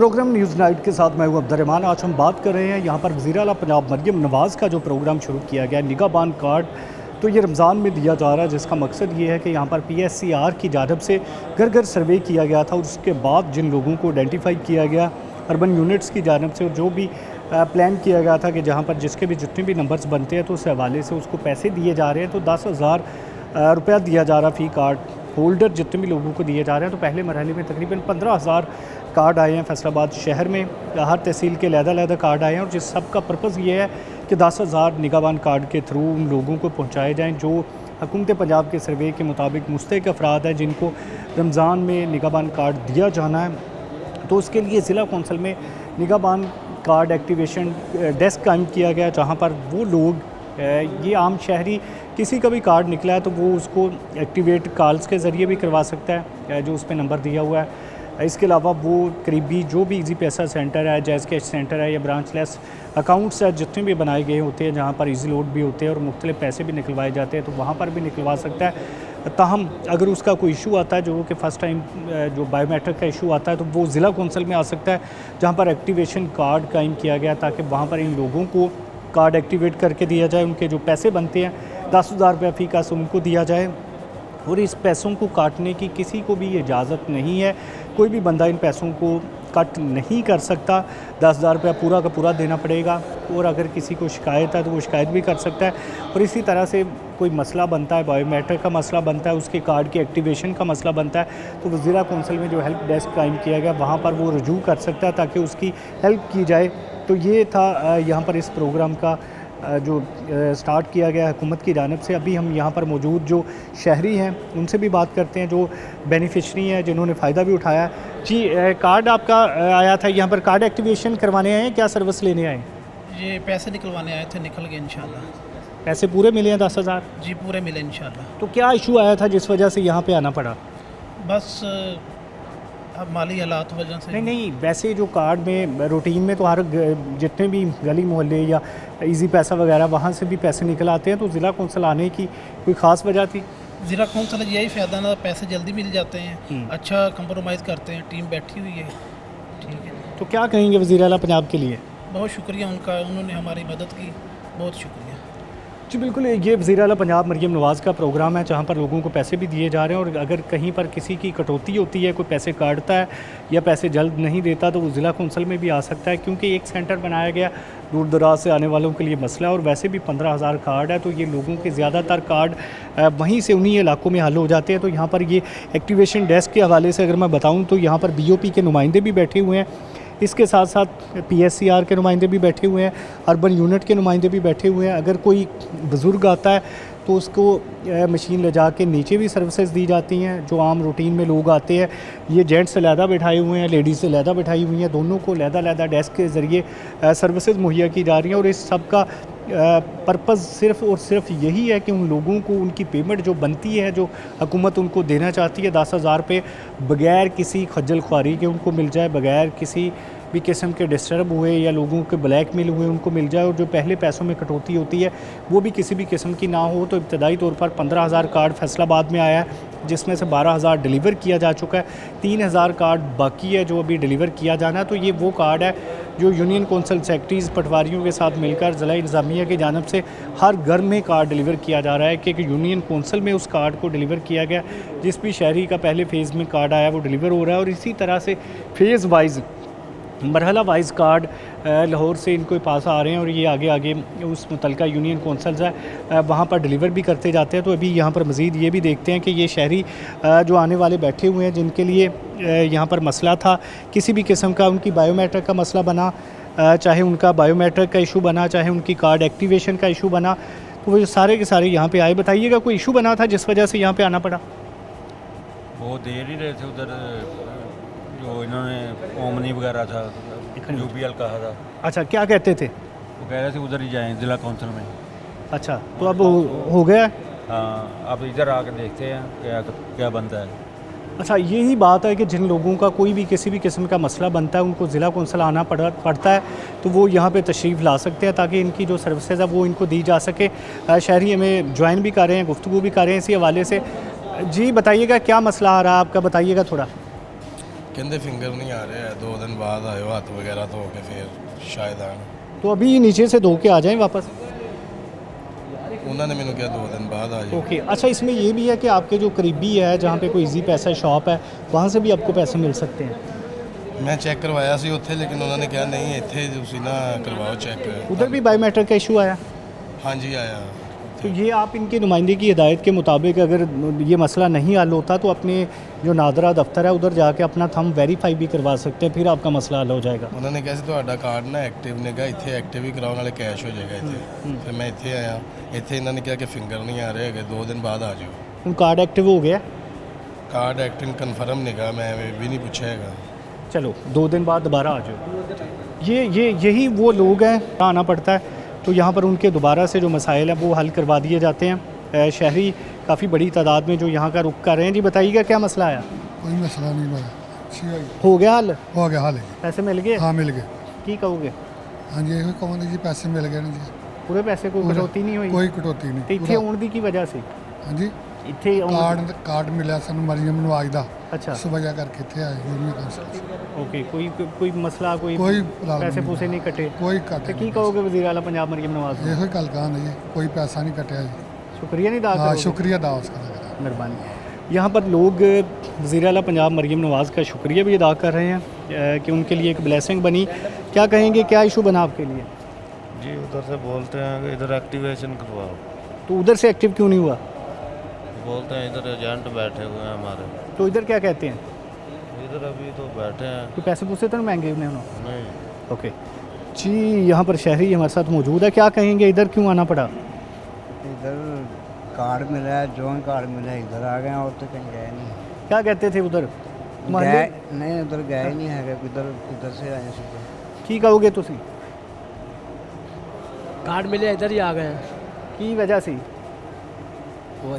Programme news night के साथ मैं हूं अब्दुर्रहमान। आज हम बात कर रहे हैं यहाँ पर वज़ीर आला पंजाब मरियम नवाज़ का जो प्रोग्राम शुरू किया गया निगाहबान कार्ड, तो ये रमज़ान में दिया जा रहा है, जिसका मकसद ये है कि यहाँ पर PSCR की जानब से घर घर सर्वे किया गया था और उसके बाद जिन लोगों को आइडेंटिफाई किया गया अर्बन यूनिट्स की जानब से, और जो भी प्लान किया गया था कि जहाँ पर जिसके भी जितने भी नंबर्स बनते हैं तो उस हवाले से उसको पैसे दिए जा रहे हैं। तो 10,000 रुपया दिया जा रहा फ़ी कार्ड होल्डर जितने भी लोगों को दिए जा रहे हैं। तो पहले मरहले में तकरीबन 15,000 कार्ड आए हैं फैसलाबाद शहर में, हर तहसील के अलग-अलग कार्ड आए हैं, और जिस सब का पर्पज़ ये है कि 10,000 निगाहबान कार्ड के थ्रू उन लोगों को पहुँचाए जाएँ जो हुकूमत पंजाब के सर्वे के मुताबिक मुस्तहिक़ अफराद हैं जिनको रमज़ान में निगाहबान कार्ड दिया जाना है। तो उसके लिए ज़िला कौंसल में निगाहबान कार्ड एक्टिवेशन डेस्क कायम किया गया, जहाँ पर वो लोग ये आम शहरी किसी का भी कार्ड निकला है तो वो उसको एक्टिवेट कॉल्स के ज़रिए भी करवा सकता है जो उस पर नंबर दिया हुआ है। इसके अलावा वो करीबी जो भी इजी पैसा सेंटर है, जैज़ कैश सेंटर है या ब्रांच लेस अकाउंट्स है जितने भी बनाए गए होते हैं जहाँ पर इजी लोड भी होते हैं और मुख्तलिफ पैसे भी निकलवाए जाते हैं, तो वहाँ पर भी निकलवा सकता है। ताहम अगर उसका कोई इशू आता है जो कि फ़र्स्ट टाइम जो बायोमेट्रिक का इशू आता है तो वो ज़िला कौंसल में आ सकता है, जहाँ पर एक्टिवेशन कार्ड कायम किया गया ताकि वहाँ पर इन लोगों को कार्ड एक्टिवेट करके दिया जाए। उनके जो पैसे बनते हैं 10,000 रुपया फ़ी का उनको दिया जाए, और इस पैसों को काटने की किसी को भी इजाज़त नहीं है। कोई भी बंदा इन पैसों को कट नहीं कर सकता। 10,000 रुपया पूरा का पूरा देना पड़ेगा, और अगर किसी को शिकायत है तो वो शिकायत भी कर सकता है। और इसी तरह से कोई मसला बनता है, बायोमेट्रिक का मसला बनता है, उसके कार्ड के एक्टिवेशन का मसला बनता है, तो ज़िला कौंसल में जो हेल्प डेस्क कायम किया गया वहाँ पर वो रजू कर सकता है ताकि उसकी हेल्प की जाए। तो ये था यहाँ पर इस प्रोग्राम का जो स्टार्ट किया गया हुकूमत की जानिब से। अभी हम यहाँ पर मौजूद जो शहरी हैं उनसे भी बात करते हैं जो बेनिफिशरी हैं जिन्होंने फ़ायदा भी उठाया। जी, कार्ड आपका आया था, यहाँ पर कार्ड एक्टिवेशन करवाने आए हैं, क्या सर्विस लेने आए? ये पैसे निकलवाने आए थे, निकल गए इंशाल्लाह। पैसे पूरे मिले हैं 10,000? जी पूरे मिले इंशाल्लाह। तो क्या इशू आया था जिस वजह से यहाँ पे आना पड़ा? बस अब माली हालात वजह से। नहीं, वैसे जो कार्ड में रूटीन में तो हर जितने भी गली मोहल्ले या इजी पैसा वगैरह वहाँ से भी पैसे निकल आते हैं, तो ज़िला कौंसल आने की कोई ख़ास वजह थी? ज़िला कौंसल यही फ़ायदा ना, पैसे जल्दी मिल जाते हैं, अच्छा कंप्रोमाइज़ करते हैं, टीम बैठी हुई है। ठीक है, तो क्या कहेंगे वज़ीर आला पंजाब के लिए? बहुत शुक्रिया उनका, उन्होंने हमारी मदद की, बहुत शुक्रिया। जी बिल्कुल, ये वज़ीर आला पंजाब मरियम नवाज़ का प्रोग्राम है जहाँ पर लोगों को पैसे भी दिए जा रहे हैं, और अगर कहीं पर किसी की कटौती होती है, कोई पैसे काटता है या पैसे जल्द नहीं देता तो वो ज़िला कौंसल में भी आ सकता है, क्योंकि एक सेंटर बनाया गया दूर दराज से आने वालों के लिए मसला है। और वैसे भी 15,000 कार्ड है तो ये लोगों के ज़्यादातर कार्ड वहीं से उन्हीं इलाकों में हल हो जाते हैं। तो यहाँ पर ये एक्टिवेशन डेस्क के हवाले से अगर मैं बताऊँ तो यहाँ पर BOP के नुमाइंदे भी बैठे हुए हैं, इसके साथ साथ PSCR के नुमाइंदे भी बैठे हुए हैं, अर्बन यूनिट के नुमाइंदे भी बैठे हुए हैं। अगर कोई बुज़ुर्ग आता है तो उसको मशीन ले जा के नीचे भी सर्विसेज दी जाती हैं। जो आम रूटीन में लोग आते हैं, ये जेंट्स अलहदा बैठाए हुए हैं, लेडीज़ अलहदा बैठाई हुई हैं, दोनों को अलहदा डेस्क के ज़रिए सर्विसेज मुहैया की जा रही हैं। और इस सब का पर्पज़ सिर्फ़ और सिर्फ यही है कि उन लोगों को उनकी पेमेंट जो बनती है, जो हुकूमत उनको देना चाहती है 10,000 रुपये, बग़ैर किसी खज्जल ख्वारी के उनको मिल जाए, बग़ैर किसी भी किस्म के डिस्टर्ब हुए या लोगों के ब्लैकमेल हुए उनको मिल जाए, और जो पहले पैसों में कटौती होती है वो भी किसी भी किस्म की ना हो। तो इब्तदाई तौर पर 15,000 कार्ड फैसलाबाद में आया है, जिसमें से 12,000 डिलीवर किया जा चुका है, 3,000 कार्ड बाकी है जो अभी डिलीवर किया जाना है। तो ये वो कार्ड है जो यूनियन कौंसल सेक्रेटरीज़ पटवारियों के साथ मिलकर ज़िला इंतज़ामिया की जानिब से हर घर में कार्ड डिलीवर किया जा रहा है, कि यूनियन कौंसल में उस कार्ड को डिलीवर किया गया। जिस भी शहरी का पहले फ़ेज़ में कार्ड आया वो डिलीवर हो रहा है, और इसी तरह से फ़ेज़ वाइज मरहला वाइज कार्ड लाहौर से इनको पास आ रहे हैं, और ये आगे उस मुतलका यूनियन कौंसल्स है वहाँ पर डिलीवर भी करते जाते हैं। तो अभी यहाँ पर मज़ीद ये भी देखते हैं कि ये शहरी जो आने वाले बैठे हुए हैं जिनके लिए यहाँ पर मसला था किसी भी किस्म का, उनकी बायोमेट्रिक का मसला बना, चाहे उनका बायोमेट्रिक का इशू बना, चाहे उनकी कार्ड एक्टिवेशन का इशू बना, तो वो सारे के सारे यहाँ पर आए। बताइएगा कोई इशू बना था जिस वजह से यहाँ पर आना पड़ा? वो दे नहीं रहे थे उधर, जो इन्होंने ओमनी वगैरह था, UPL कहा था। अच्छा, क्या कहते थे? वो कह रहे थे उधर ही जाएं ज़िला कौंसल में। अच्छा, तो अब हो गया? हाँ, अब इधर आकर देखते हैं क्या बनता है। अच्छा, यही बात है कि जिन लोगों का कोई भी किसी भी किस्म का मसला बनता है उनको ज़िला कौंसल आना पड़ता है, तो वो यहाँ पे तशरीफ़ ला सकते हैं ताकि इनकी जो सर्विसेज है वो इनको दी जा सके। शहरी हमें ज्वाइन भी कर रहे हैं, गुफ्तगू भी कर रहे हैं इसी हवाले से। जी बताइएगा क्या मसला आ रहा है आपका, बताइएगा थोड़ा। ਕਹਿੰਦੇ ਫਿੰਗਰ ਨਹੀਂ ਆ ਰਿਹਾ 2 दिन बाद आयो हथ वगैरह धो के फिर शायद आन तो अभी नीचे से धो के आ जाएं वापस। उन्होंने मैंने कहा 2 दिन बाद आ जाओ। ओके, अच्छा इसमें ये भी है कि आपके जो करीबी है जहाँ पे कोई इजी पैसा शॉप है वहाँ से भी आपको पैसे मिल सकते हैं। मैं चेक करवाया सी उत्थे लेकिन उन्होंने कहा नहीं इत्थे तुसी ना करवाओ चेक। उधर भी बायोमेट्रिक का इशू आया, हाँ जी आया। तो ये आप इनके नुमाइंदे की हिदायत के मुताबिक अगर ये मसला नहीं हल होता तो अपने जो नादरा दफ्तर है उधर जाके अपना थंब वेरीफाई भी करवा सकते हैं, फिर आपका मसला हल हो जाएगा। उन्होंने कहा ਤੁਹਾਡਾ ਕਾਰਡ ਨਾ ਐਕਟਿਵ ਨੇਗਾ ਇੱਥੇ ਐਕਟਿਵ ਹੀ ਕਰਾਉਣ ਵਾਲੇ ਕੈਸ਼ ਹੋ ਜਾਏਗਾ ਇੱਥੇ। ਫਿਰ ਮੈਂ ਇੱਥੇ ਆਇਆ, ਇੱਥੇ ਇਹਨਾਂ ਨੇ ਕਿਹਾ ਕਿ ਫਿੰਗਰ ਨਹੀਂ ਆ ਰਹੇ ਹੈਗੇ 2 दिन बाद आ जाओ। कार्ड एक्टिव हो गया? कार्ड एक्टिव कन्फर्म नहींगा, मैं भी नहीं पूछा हैगा। चलो 2 दिन बाद दोबारा आ जाओ। यही वो लोग हैं, आना पड़ता है तो यहाँ पर उनके दोबारा से जो मसाइल हैं वो हल करवा दिए जाते हैं। शहरी काफ़ी बड़ी तादाद में जो यहाँ का रुख कर रहे हैं। जी बताइएगा क्या मसला आया? कोई मसला नहीं बना, हो गया हल? हो गया हाल है। पैसे मिल गए? हाँ मिल गए। की कहोगे? हाँ जी ये कौन जी पैसे मिल गए ना जी। पूरे पैसे कोई पूरे- कटौती नहीं हुई? कोई कटौती तो नहीं। इतने आने की वजह से हाँ जी इतने कार्ड मिला सानू मरियम नवाज दा, अच्छा इस वजह करके इतने आए यूनियन काउंसिल। ओके, कोई मसला कोई कोई प्रॉब्लम पैसे पूसे नहीं कटे? कोई तो कटे की कहोगे वज़ीर आला पंजाब मरियम नवाज? ये गल कहा जी कोई पैसा नहीं कटिया जी। शुक्रिया नहीं अदा हाँ करोगे? शुक्रिया अदा उसका। मेहरबानी। यहाँ पर लोग वज़ीर आला पंजाब मरियम नवाज़ का शुक्रिया भी अदा कर रहे हैं कि उनके लिए एक ब्लेसिंग बनी। क्या कहेंगे, क्या इशू बना आपके लिए? जी उधर से बोलते हैं कि इधर एक्टिवेशन करवाओ, तो उधर से एक्टिव क्यों नहीं हुआ? बोलते हैं इधर एजेंट बैठे हुए हैं हमारे। तो इधर क्या कहते हैं? इधर अभी तो बैठे हैं तो पैसे पूसे तो नहीं मांगे उन्होंने? नहीं। ओके जी, यहाँ पर शहरी हमारे साथ मौजूद है। क्या कहेंगे, इधर क्यों आना पड़ा? इधर कार्ड मिला है, जॉन कार्ड मिला है, इधर आ गए और तो कहीं गए नहीं। क्या कहते थे उधर? गए नहीं, उधर गए नहीं है, इधर से आए सीधे। की कहोगे तुसी? कार्ड मिले इधर ही आ गए हैं। की वजह से? वो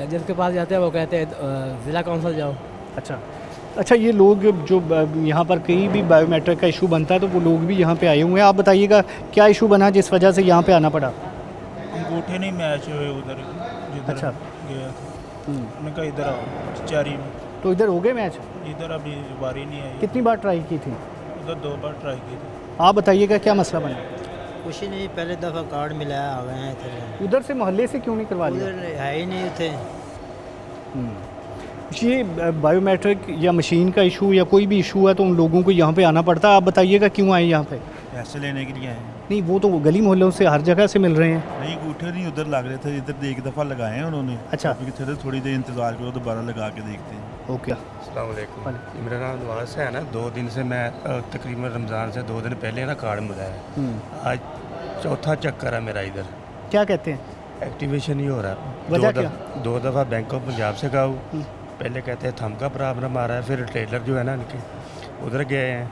जिसके पास जाते हैं वो कहते हैं ज़िला काउंसिल जाओ। अच्छा, ये लोग जो यहाँ पर कहीं भी बायोमेट्रिक का इशू बनता है तो वो लोग भी यहाँ पे आए हुए हैं। आप बताइएगा क्या इशू बना जिस वजह से यहाँ पे आना पड़ा? अंगूठे नहीं मैच हुए उधर जिधर अच्छा। गया था। मैंने कहा इधर आओ चारी में, तो इधर हो गए मैच? इधर अभी बारी नहीं आई। कितनी बार ट्राई की थी? उधर 2 बार ट्राई की थी। आप बताइएगा क्या मसला बना? कुछ नहीं, पहले दफ़ा कार्ड मिला है, आ गए हैं इधर। उधर से मोहल्ले से क्यों नहीं करवा लिया? उधर है ही नहीं थे। ये बायोमेट्रिक या मशीन का इशू या कोई भी इशू है तो उन लोगों को यहाँ पे आना पड़ता है। आप बताइएगा क्यों आए यहाँ पे? पैसे लेने के लिए आए हैं। नहीं, वो तो गली मोहल्लों से हर जगह से मिल रहे हैं। नहीं अंगूठे नहीं उधर लग रहे थे, इधर एक दफ़ा लगाए हैं उन्होंने। अच्छा। अभी थे थोड़ी देर इंतज़ार करो, दोबारा लगा के देखते हैं। ओके, अस्सलाम वालेकुम। मेरा नाम नवाज है ना। 2 दिन से मैं तकरीबन रमज़ान से 2 दिन पहले ना कार्ड मिला है। आज चौथा चक्कर है मेरा इधर। क्या कहते हैं? एक्टिवेशन ही हो रहा है। वजह क्या? 2 दफ़ा बैंक ऑफ पंजाब से गया हूँ। पहले कहते हैं थंब का प्रॉब्लम आ रहा है, फिर टेलर जो है ना इनके उधर गए हैं,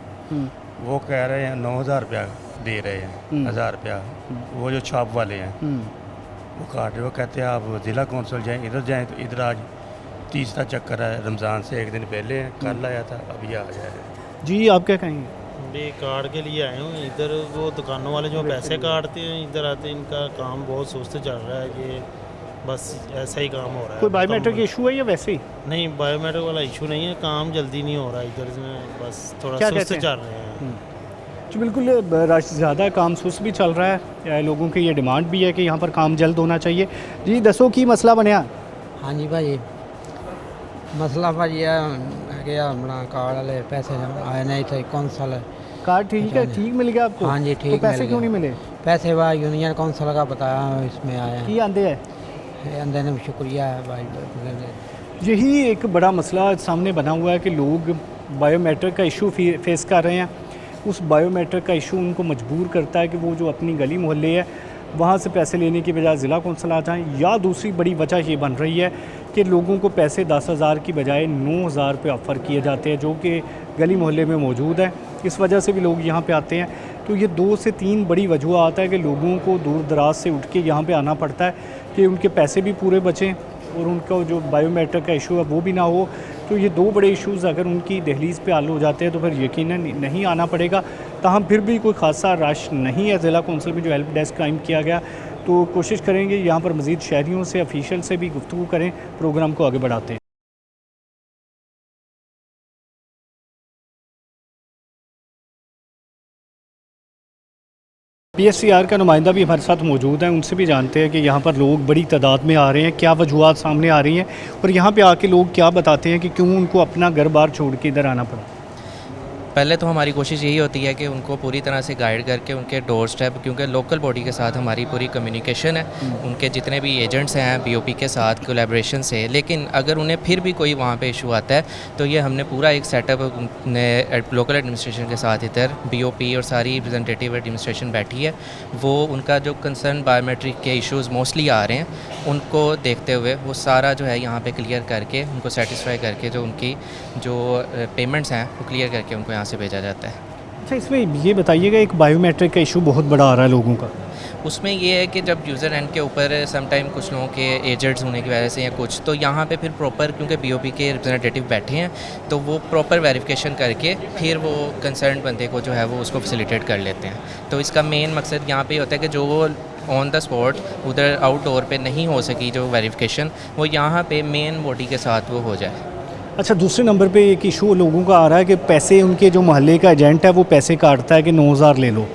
वो कह रहे हैं 9,000 रुपया दे रहे हैं, 1,000 रुपया वो जो शॉप वाले हैं वो काट रहे। वो कहते हैं आप ज़िला कौंसिल जाएँ, इधर जाएँ। तो इधर आज तीसरा चक्कर है, रमज़ान से 1 दिन पहले है, कल आया था, अभी आ गया है। जी आप क्या कहेंगे? भी कार्ड के लिए आए हूँ। इधर वो दुकानों वाले जो पैसे काटते हैं इधर आते हैं, इनका काम बहुत सुस्त चल रहा है कि बस ऐसा ही काम हो रहा है। कोई बायोमेट्रिक इशू है या वैसे ही? नहीं, बायोमेट्रिक वाला इशू नहीं है, काम जल्दी नहीं हो रहा इधर से, बस थोड़ा क्या सुस्त कहते हैं? चल रहे हैं। जी बिल्कुल, रश ज़्यादा काम सुस्त भी चल रहा है। लोगों की ये डिमांड भी है कि यहाँ पर काम जल्द होना चाहिए। जी दसो की मसला बनया? हाँ जी भाई, मसला भाजी है कि अपना कार्ड वाले पैसे आए नहीं थे कौंसल। कार्ड ठीक है, ठीक मिल गया आपको? हाँ जी ठीक। तो पैसे मिल क्यों गए। नहीं मिले? पैसे वह यूनियन काउंसिल का बताया इसमें आए हैं। की आंदे है? अंदर ने शुक्रिया है भाई। यही एक बड़ा मसला सामने बना हुआ है कि लोग बायोमेट्रिक का इशू फेस कर रहे हैं। उस बायोमेट्रिक का इशू उनको मजबूर करता है कि वो जो अपनी गली मोहल्ले है वहाँ से पैसे लेने की बजाय ज़िला कौंसिल आ जाएँ। या दूसरी बड़ी वजह ये बन रही है कि लोगों को पैसे 10,000 की बजाय 9,000 रुपये ऑफ़र किए जाते हैं जो कि गली मोहल्ले में मौजूद है। इस वजह से भी लोग यहाँ पे आते हैं। तो ये 2 से 3 बड़ी वजूहत है कि लोगों को दूर दराज से उठ के यहाँ पे आना पड़ता है कि उनके पैसे भी पूरे बचें और उनका जो बायोमेट्रिक का इशू है वो भी ना हो। तो ये 2 बड़े इश्यूज़ अगर उनकी दहलीज़ पे हल हो जाते हैं तो फिर यकीनन नहीं आना पड़ेगा। ताहम फिर भी कोई ख़ासा रश नहीं है ज़िला कौंसिल में जो हेल्प डेस्क कायम किया गया। तो कोशिश करेंगे यहाँ पर मज़ीद शहरियों से, ऑफिशियल से भी गुफ्तगू करें, प्रोग्राम को आगे बढ़ाते हैं। PSCR का नुमाइंदा भी हमारे साथ मौजूद है, उनसे भी जानते हैं कि यहाँ पर लोग बड़ी तादाद में आ रहे हैं, क्या वजूहत सामने आ रही हैं और यहाँ पे आके लोग क्या बताते हैं कि क्यों उनको अपना घर बार छोड़ के इधर आना पड़ा। पहले तो हमारी कोशिश यही होती है कि उनको पूरी तरह से गाइड करके उनके डोर स्टेप, क्योंकि लोकल बॉडी के साथ हमारी पूरी कम्युनिकेशन है, उनके जितने भी एजेंट्स हैं BOP के साथ कोलैबोरेशन से। लेकिन अगर उन्हें फिर भी कोई वहाँ पे इशू आता है तो ये हमने पूरा एक सेटअप लोकल एडमिनिस्ट्रेशन के साथ इधर BOP और सारी रिप्रेजेंटेटिव एडमिनिस्ट्रेशन बैठी है, वो उनका जो कंसर्न बायोमेट्रिक के इश्यूज़ मोस्टली आ रहे हैं उनको देखते हुए वो सारा जो है यहाँ पे क्लियर करके उनको सेटिस्फाई करके जो उनकी जो पेमेंट्स हैं वो क्लियर करके उनको यहाँ से भेजा जाता है। अच्छा, इसमें ये बताइएगा, एक बायोमेट्रिक का इशू बहुत बड़ा आ रहा है लोगों का, उसमें ये है कि जब यूज़र एंड के ऊपर समटाइम कुछ लोगों के एजेंट्स होने की वजह से या कुछ, तो यहाँ पे फिर प्रॉपर, क्योंकि BOP के रिप्रेजेंटेटिव बैठे हैं तो वो प्रॉपर वेरिफिकेशन करके फिर वो कंसर्न बंदे को जो है वो उसको फैसिलिटेट कर लेते हैं। तो इसका मेन मकसद यहाँ पे होता है कि जो वो ऑन द स्पॉट उधर आउटडोर पे नहीं हो सकी जो वेरिफिकेशन, वो यहाँ पे मेन बॉडी के साथ वो हो जाए। अच्छा, दूसरे नंबर पे एक इशू लोगों का आ रहा है कि पैसे, उनके जो मोहल्ले का एजेंट है वो पैसे काटता है कि 9000 ले लो।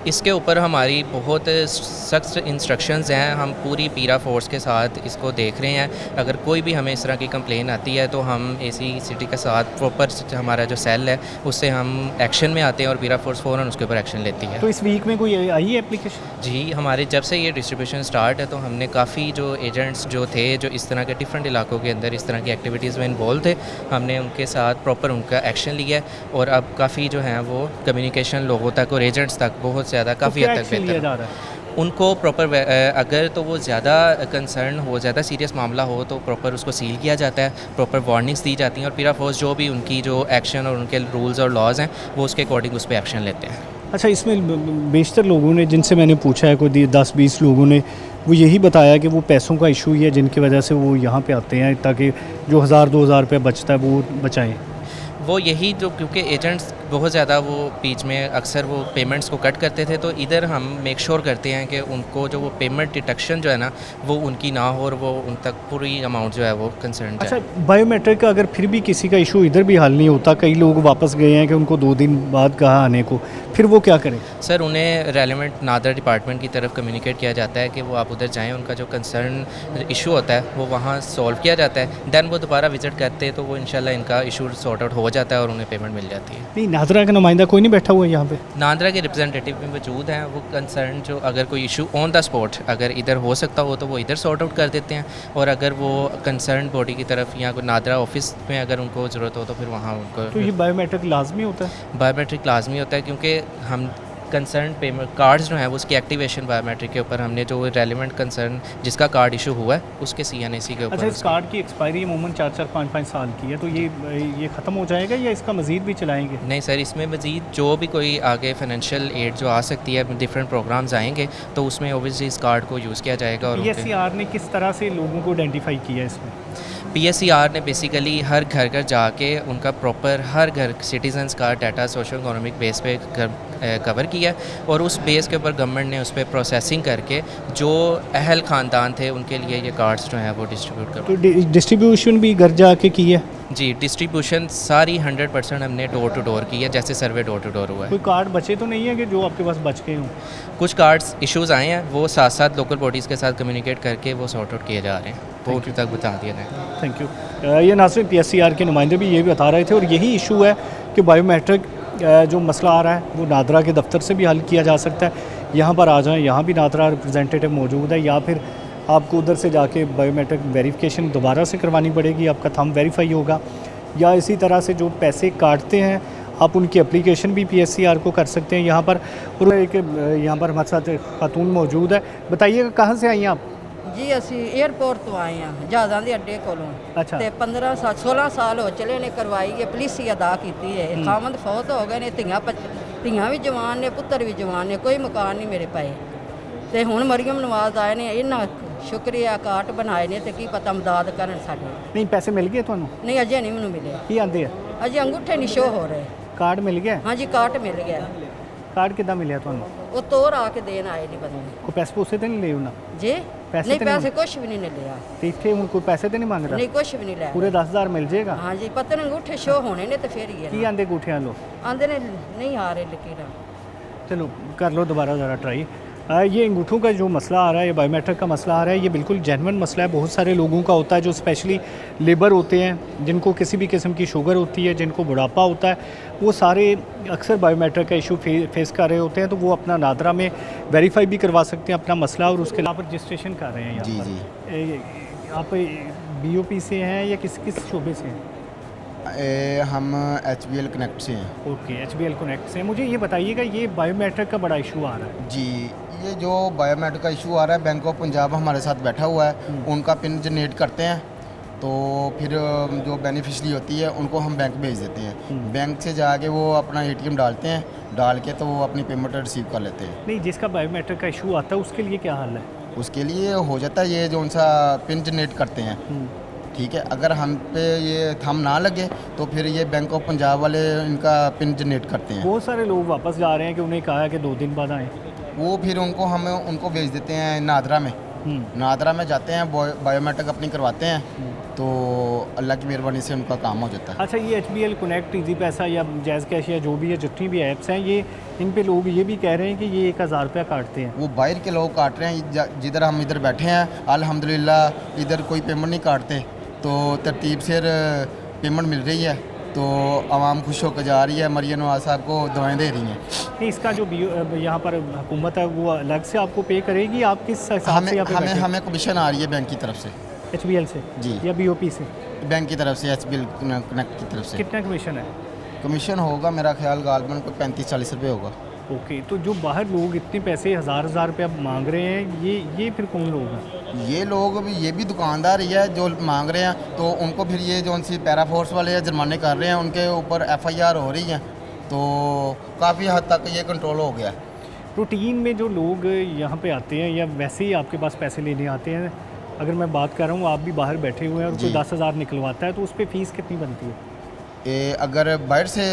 इसके ऊपर हमारी बहुत सख्त इंस्ट्रक्शंस हैं, हम पूरी पीरा फोर्स के साथ इसको देख रहे हैं। अगर कोई भी हमें इस तरह की कंप्लेन आती है तो हम AC सिटी के साथ प्रॉपर हमारा जो सेल है उससे हम एक्शन में आते हैं और पीरा फोर्स फ़ौरन उसके ऊपर एक्शन लेती है। तो इस वीक में कोई आई है एप्लीकेशन? जी, हमारे जब से ये डिस्ट्रीब्यूशन स्टार्ट है तो हमने काफ़ी जो एजेंट्स जो थे जो इस तरह के डिफरेंट इलाकों के अंदर इस तरह की एक्टिविटीज़ में इन्वॉल्व थे, हमने उनके साथ प्रॉपर उनका एक्शन लिया है और अब काफ़ी जो है वो कम्युनिकेशन लोगों तक और एजेंट्स तक बहुत ज़्यादा काफ़ी हद तक बेहतर जा रहा है। उनको प्रॉपर अगर तो वो ज़्यादा कंसर्न हो, ज़्यादा सीरियस मामला हो तो प्रॉपर उसको सील किया जाता है, प्रॉपर वार्निंग्स दी जाती हैं और पीरा फोर्स जो भी उनकी जो एक्शन और उनके रूल्स और लॉज हैं वो उसके अकॉर्डिंग उस पर एक्शन लेते हैं। अच्छा, इसमें बेशतर लोगों ने जिनसे मैंने पूछा है, कोई 10-20 लोगों ने वो यही बताया कि वो पैसों का इशू ही है जिनकी वजह से वो यहाँ पे आते हैं ताकि जो 1000-2000 रुपये बचता है वो बचाएं। वो यही जो, क्योंकि एजेंट्स बहुत ज़्यादा वो बीच में अक्सर वो पेमेंट्स को कट करते थे, तो इधर हम मेक श्योर करते हैं कि उनको जो वो पेमेंट डिटेक्शन जो है ना वो उनकी ना हो और वो उन तक पूरी अमाउंट जो है वो कंसर्न अच्छा, बायोमेट्रिक का अगर फिर भी किसी का इशू इधर भी हल नहीं होता, कई लोग वापस गए हैं कि उनको 2 दिन बाद कहा आने को, फिर वो क्या करें? सर, उन्हें रेलेवेंट नादर डिपार्टमेंट की तरफ कम्युनिकेट किया जाता है कि वो आप उधर जाएँ, उनका जो कंसर्न इशू होता है वो वहाँ सॉल्व किया जाता है, दैन वो दोबारा विजिट करते हैं तो वो इंशाल्लाह इनका इशू सॉर्ट आउट हो जाता है और उन्हें पेमेंट मिल जाती है। नहीं, नादरा का नुमाइंदा कोई नहीं बैठा हुआ है यहाँ पे? नादरा के रिप्रेजेंटेटिव भी मौजूद हैं, वो कंसर्न जो अगर कोई इशू ऑन द स्पॉट अगर इधर हो सकता हो तो वो इधर सॉर्ट आउट कर देते हैं, और अगर वो कंसर्न बॉडी की तरफ या कोई नादरा ऑफिस में अगर उनको ज़रूरत हो तो फिर वहाँ उनको। तो ये बायोमेट्रिक लाजमी होता है? बायोमेट्रिक लाजमी होता है, क्योंकि हम कंसर्न पेमेंट कार्ड्स जो हैं वो उसकी एक्टिवेशन बायोमेट्रिक के ऊपर हमने जो रेलिवेंट कंसर्न जिसका कार्ड इशू हुआ है उसके CNAC के ऊपर। अच्छा, इस कार्ड की एक्सपायरी अमूमन 4-4, 5-5 साल की है, तो ये ख़त्म हो जाएगा या इसका मज़ीद भी चलाएंगे? नहीं सर, इसमें मज़ीद जो भी कोई आगे फाइनेंशियल एड जो आ सकती है, डिफरेंट प्रोग्राम्स आएंगे तो उसमें ओबियसली इस कार्ड को यूज़ किया जाएगा। और PSCR ने किस तरह से लोगों को आइडेंटिफाई किया इसमें? PSCR ने बेसिकली हर घर घर जाके उनका प्रॉपर हर घर सिटीजन्स का डाटा सोशल इकोनॉमिक बेस पे कवर किया और उस बेस के ऊपर गवर्नमेंट ने उस पर प्रोसेसिंग करके जो अहल ख़ानदान थे उनके लिए ये कार्ड्स जो हैं वो डिस्ट्रीब्यूट कर। तो डिस्ट्रीब्यूशन भी घर जाके की है? जी, डिस्ट्रीब्यूशन सारी 100% हमने डोर टू डोर की है, जैसे सर्वे डोर टू डोर हुआ है। कोई कार्ड बचे तो नहीं है कि जो आपके पास बच गए हों? कुछ कार्ड्स इश्यूज़ आए हैं, वो साथ साथ लोकल बॉडीज़ के साथ कम्युनिकेट करके वो सॉर्ट आउट किए जा रहे हैं, वो उनकी तक बता दिया जाए। Thank you. ये नाज़रीन, PSCR के नुमाइंदे भी ये भी बता रहे थे, और यही इशू है कि बायोमेट्रिक जो मसला आ रहा है वो नादरा के दफ्तर से भी हल किया जा सकता है। यहाँ पर आ जाएँ, यहाँ भी नादरा रिप्रेजेंटेटिव मौजूद है, या फिर आपको उधर से जाके बायोमेट्रिक वेरिफिकेशन दोबारा से करवानी पड़ेगी, आपका थंब वेरीफाई होगा, या इसी तरह से जो पैसे काटते हैं आप उनकी एप्लीकेशन भी PSCR को कर सकते हैं यहाँ पर। और एक यहाँ पर हमारे साथ खातून मौजूद है, बताइएगा कहाँ से आई हैं आप? जी, असी एयरपोर्ट तो आए हैं, जहाज़ों के अड्डे कोलों। अच्छा। ते 16 साल हो चले ने करवाई है, पुलिस ही अदा की है। खामद फौत हो गए ने, धियां भी जवान ने, पुत्तर भी जवान ने, कोई मकान नहीं मेरे पाए। ते हुण मरियम नवाज आए ने, इन्ना शुक्रिया कार्ड बनाए ने, ते की पता मदद करन साडी। नहीं, पैसे मिल गए तुहानू? नहीं, अजे नहीं मैनू मिले। की आंदे है? अजे अंगूठे नहीं शो हो रहे। कार्ड मिल गया? हाँ जी, कार्ड मिल गया। कार्ड कितना मिले तुहानू? वो तोर आके देन आए नहीं बंदे। कोई पैसे पूसे तो नहीं ले उन्हें? जी, पैसे नहीं, तो पैसे कुछ भी नहीं लिया। तो इतने हुण कोई पैसे तो नहीं मांग रहा? नहीं, कुछ भी नहीं लिया। पूरे 10,000 मिल जाएगा? हाँ जी, पता नहीं अंगूठे शो होने ने तो फिर ही है। की आंदे अंगूठियां लो? आंदे ने नहीं आ रहे लकीर। चलो कर लो दोबारा ज़रा ट्राई। ये अंगूठों का जो मसला आ रहा है, ये बायोमेट्रिक का मसला आ रहा है, ये बिल्कुल जेन्युइन मसला है। बहुत सारे लोगों का होता है जो स्पेशली लेबर होते हैं, जिनको किसी भी किस्म की शुगर होती है, जिनको बुढ़ापा होता है, वो सारे अक्सर बायोमेट्रिक का इशू फेस कर रहे होते हैं। तो वो अपना नादरा में वेरीफाई भी करवा सकते हैं अपना मसला, और उसके अलावा रजिस्ट्रेशन कर रहे हैं यहाँ पर। आप BOP से हैं या किस शोबे से हैं? हम HBL कनेक्ट से हैं। ओके, HBL कनेक्ट से। मुझे ये बताइएगा, ये बायोमेट्रिक का बड़ा इशू आ रहा है जी। ये जो बायोमेट्रिक का इशू आ रहा है, बैंक ऑफ पंजाब हमारे साथ बैठा हुआ है, उनका पिन जनरेट करते हैं, तो फिर जो बेनिफिशरी होती है उनको हम बैंक भेज देते हैं। बैंक से जाके वो अपना ATM डालते हैं, डाल के तो वो अपनी पेमेंट रिसीव कर लेते हैं। नहीं, जिसका बायोमेट्रिक का इशू आता है उसके लिए क्या हाल है? उसके लिए हो जाता है ये जो उनसा पिन जनरेट करते हैं, ठीक है। अगर हम पे ये थंब ना लगे तो फिर ये बैंक ऑफ पंजाब वाले इनका पिन जनरेट करते हैं। बहुत सारे लोग वापस जा रहे हैं कि उन्हें कहा है कि 2 दिन बाद आएँ। वो फिर उनको भेज देते हैं नादरा में। नादरा में जाते हैं, बायोमेट्रिक अपनी करवाते हैं, तो अल्लाह की मेहरबानी से उनका काम हो जाता है। अच्छा, ये HBL कनेक्ट, ईजी पैसा या जैज़ कैश या जो भी है, जितनी भी ऐप्स हैं, ये इन पे लोग ये भी कह रहे हैं कि ये 1000 रुपया काटते हैं। वो बाहर के लोग काट रहे हैं, जिधर हम इधर बैठे हैं अल्हम्दुलिल्लाह इधर कोई पेमेंट नहीं काटते, तो तरतीब से पेमेंट मिल रही है, तो आवाम खुश होकर जा रही है। मरियम नवाज साहब को दवाएं दे रही हैं। नहीं, इसका जो यहाँ पर हुकूमत है वो अलग से आपको पे करेगी? आप किस हिसाब से यहाँ पे हमें कमीशन आ रही है बैंक की तरफ से। HBL से जी, या BOP से? बैंक की तरफ से, HBL कनेक्ट की तरफ से। कितना कमीशन है? कमीशन होगा मेरा ख्याल गालबन कोई 35-40 रुपये होगा। ओके, तो जो बाहर लोग इतने पैसे 1000 रुपया मांग रहे हैं, ये फिर कौन लोग हैं? ये भी दुकानदार ही है जो मांग रहे हैं, तो उनको फिर ये जो उनसी पैरा फोर्स वाले जुर्माने कर रहे हैं, उनके ऊपर FIR हो रही है, तो काफ़ी हद तक ये कंट्रोल हो गया। रूटीन में जो लोग यहाँ पे आते हैं या वैसे ही आपके पास पैसे लेने आते हैं, अगर मैं बात कर रहा हूँ, आप भी बाहर बैठे हुए हैं और कोई 10,000 निकलवाता है, तो उस पर फ़ीस कितनी बनती है? अगर बाहर से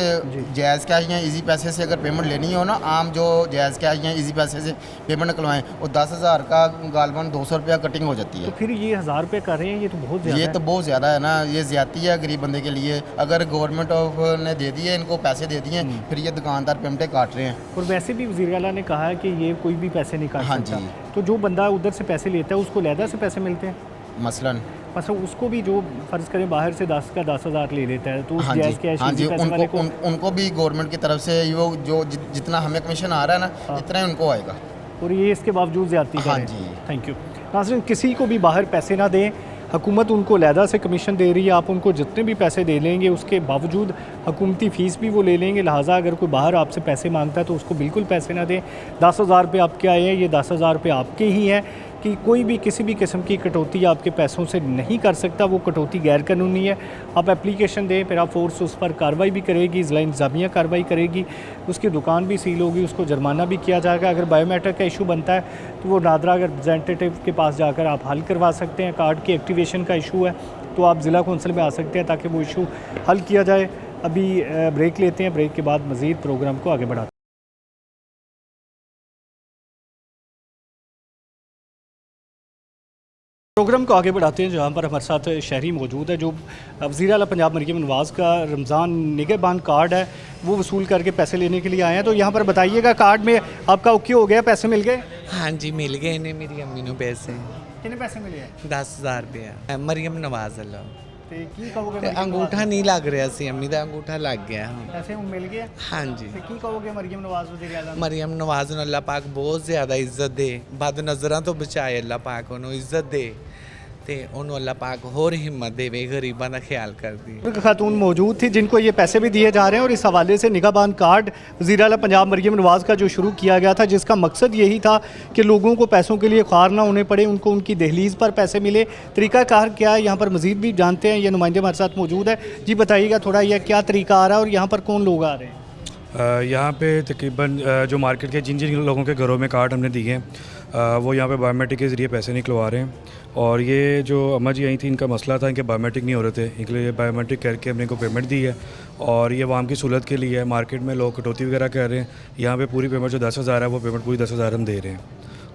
जायज़ कैश या इजी पैसे से अगर पेमेंट लेनी हो ना, आम जो जायज़ कैश या इजी पैसे से पेमेंट निकलवाएं, और 10,000 का गालबन 200 रुपया कटिंग हो जाती है। तो फिर ये 1000 रुपये कर रहे हैं, ये तो बहुत ज़्यादा है। ये तो बहुत ज़्यादा है ना, ये ज़्यादती है गरीब बंदे के लिए। अगर गवर्नमेंट ऑफ ने दे दिए, इनको पैसे दे दिए, फिर ये दुकानदार पेमेंटें काट रहे हैं। और वैसे भी वज़ीर आला ने कहा है कि ये कोई भी पैसे नहीं काट सकता। हाँ जी। तो जो बंदा उधर से पैसे लेता है उसको लहदा से पैसे मिलते हैं? मसलन उसको भी जो फ़र्ज़ करें बाहर से 10 का 10,000 ले लेता है, तो उस जायज़ कैश उनको भी गवर्नमेंट की तरफ से वो जो जितना हमें कमीशन आ रहा है ना, इतना ही उनको आएगा, और ये इसके बावजूद ज़्यादती करें। हाँ जी। Thank you. नाज़रीन, किसी को भी बाहर पैसे ना दें, हुकूमत उनको लहदा से कमीशन दे रही है, आप उनको जितने भी पैसे दे लेंगे उसके बावजूद हुकूमती फ़ीस भी वो ले लेंगे। लिहाजा अगर कोई बाहर आपसे पैसे मांगता है तो उसको बिल्कुल पैसे ना दें। 10,000 रुपये आपके आए हैं, ये 10,000 रुपये आपके ही हैं, कि कोई भी किसी भी किस्म की कटौती आपके पैसों से नहीं कर सकता, वो कटौती गैर कानूनी है। आप एप्लीकेशन दें, फिर आप फोर्स उस पर कार्रवाई भी करेगी, ज़िला इंतज़ामिया कार्रवाई करेगी, उसकी दुकान भी सील होगी, उसको जुर्माना भी किया जाएगा। अगर बायोमेट्रिक का इशू बनता है तो वो नादरा रिप्रेजेंटेटिव के पास जाकर आप हल करवा सकते हैं। कार्ड की एक्टिवेशन का इशू है तो आप ज़िला कौंसिल में आ सकते हैं ताकि वो इशू हल किया जाए। अभी ब्रेक लेते हैं, ब्रेक के बाद मज़ीद प्रोग्राम को आगे बढ़ाते हैं। प्रोग्राम को आगे बढ़ाते हैं, जहाँ पर हमारे साथ शहरी मौजूद है जो वज़ीर आला पंजाब मरियम नवाज़ का रमज़ान निगहबान कार्ड है वो वसूल करके पैसे लेने के लिए आए हैं। तो यहाँ पर बताइएगा, कार्ड में आपका ओके हो गया, पैसे मिल गए? हाँ जी, मिल गए ने मेरी अम्मी को पैसे। कितने पैसे मिले? 10,000 रुपया मरियम नवाज़ वाला। की कहोगे? अंगूठा नहीं लग रहा सी, अम्मी का अंगूठा लग गया। पैसे मिल गए? हाँ जी। की कहोगे मरियम नवाज़ वज़ीर आला? मरियम नवाज़ अल्लाह पाक बहुत ज़्यादा इज्जत दे, बद नज़रों तो बचाए अल्लाह पाक उन्होंने इज्जत दे, ते उन्होंने अल्लाह पाक होर हिम्मत देवे, गरीबों का ख्याल कर दी। खातून मौजूद थी जिनको ये पैसे भी दिए जा रहे हैं, और इस हवाले से निगाहबान कार्ड वज़ीर आला पंजाब मरियम नवाज़ का जो शुरू किया गया था, जिसका मकसद यही था कि लोगों को पैसों के लिए ख्वार ना होने पड़े, उनको उनकी दहलीज़ पर पैसे मिले। तरीक़ाकार क्या है यहाँ पर मज़ीद भी जानते हैं, ये नुमाइंदे हमारे साथ मौजूद है। जी बताइएगा थोड़ा, यह क्या तरीका आ रहा है और यहाँ पर कौन लोग आ रहे हैं? यहाँ पे तकरीबन जो मार्केट के जिन जिन लोगों के घरों में कार्ड हमने दिए हैं वो यहाँ पे बायोमेट्रिक के ज़रिए पैसे निकलवा रहे हैं। और ये जो अम्मा जी आई थी, इनका मसला था, इनके बायोमेट्रिक नहीं हो रहे थे, इसलिए बायोमेट्रिक करके हमने इनको पेमेंट दी है। और ये आवाम की सहूलत के लिए है। मार्केट में लोग कटौती वगैरह कर रहे हैं, यहाँ पे पूरी पेमेंट जो 10,000 है वो पेमेंट पूरी 10,000 हम दे रहे हैं